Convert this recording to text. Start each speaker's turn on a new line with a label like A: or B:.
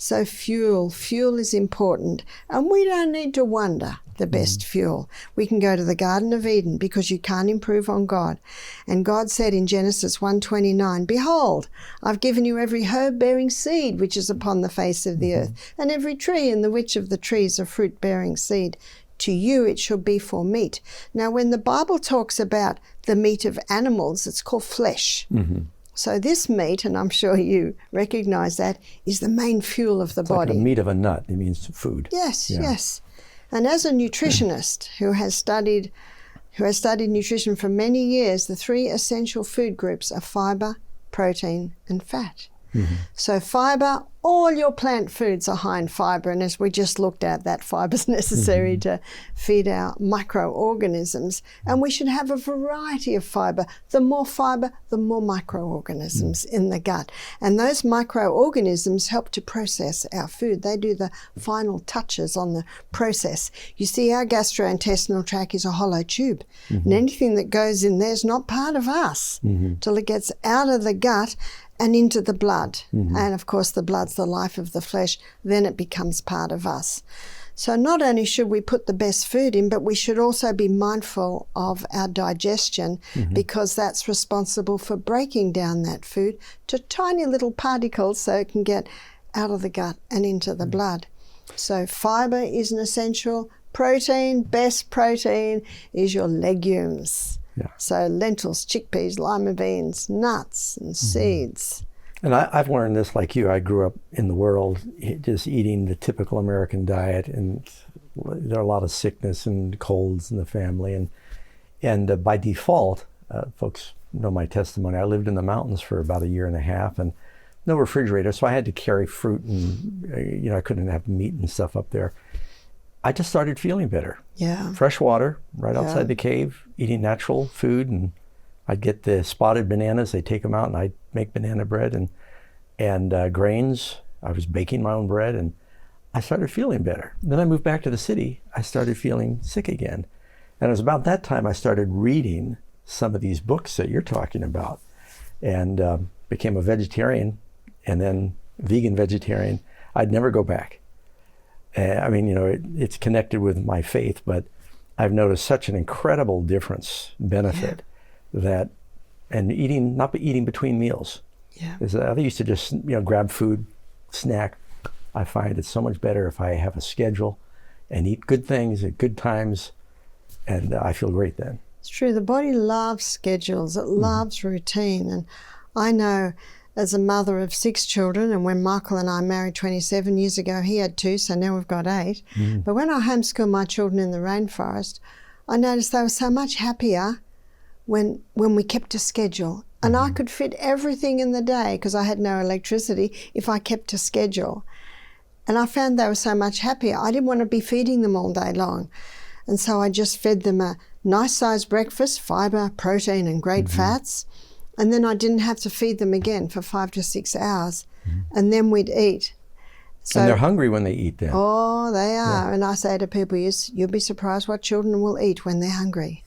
A: So fuel is important. And we don't need to wonder the best fuel. We can go to the Garden of Eden because you can't improve on God. And God said in Genesis 1:29, "Behold, I've given you every herb bearing seed which is upon the face of the earth, and every tree in the which of the trees of fruit bearing seed. To you it shall be for meat." Now, when the Bible talks about the meat of animals, it's called flesh. So this meat, and I'm sure you recognize that, is the main fuel of the body.
B: Like the meat of a nut. It means food.
A: Yes, yes. And as a nutritionist who has studied nutrition for many years, the 3 essential food groups are fiber, protein, and fat. So fiber, all your plant foods are high in fiber, and as we just looked at, that fiber is necessary to feed our microorganisms, and we should have a variety of fiber. The more fiber, the more microorganisms in the gut, and those microorganisms help to process our food. They do the final touches on the process. You see, our gastrointestinal tract is a hollow tube, and anything that goes in there is not part of us till it gets out of the gut and into the blood. And of course the blood's the life of the flesh, then it becomes part of us. So not only should we put the best food in, but we should also be mindful of our digestion because that's responsible for breaking down that food to tiny little particles so it can get out of the gut and into the blood. So fiber is an essential. Protein, best protein is your legumes. So lentils, chickpeas, lima beans, nuts and seeds.
B: And I've learned this like you. I grew up in the world just eating the typical American diet, and there are a lot of sickness and colds in the family. And by default, folks know my testimony, I lived in the mountains for about 1.5 years and no refrigerator, so I had to carry fruit and I couldn't have meat and stuff up there. I just started feeling better. Fresh water right outside the cave, eating natural food, and I'd get the spotted bananas. They take them out, and I'd make banana bread and grains. I was baking my own bread, and I started feeling better. Then I moved back to the city. I started feeling sick again, and it was about that time I started reading some of these books that you're talking about, and became a vegetarian, and then vegan vegetarian. I'd never go back. I mean, it's connected with my faith, but I've noticed such an incredible benefit that, and not eating between meals. I used to just, grab food, snack. I find it's so much better if I have a schedule and eat good things at good times, and I feel great then.
A: It's true. The body loves schedules. It loves routine. And I know as a mother of 6 children, and when Michael and I married 27 years ago, he had 2, so now we've got 8. But when I homeschooled my children in the rainforest, I noticed they were so much happier when we kept a schedule. And I could fit everything in the day because I had no electricity if I kept a schedule. And I found they were so much happier. I didn't want to be feeding them all day long. And so I just fed them a nice sized breakfast, fiber, protein and great fats. And then I didn't have to feed them again for 5 to 6 hours. And then we'd eat. So,
B: and they're hungry when they eat then.
A: Oh, they are. And I say to people, you'll be surprised what children will eat when they're hungry.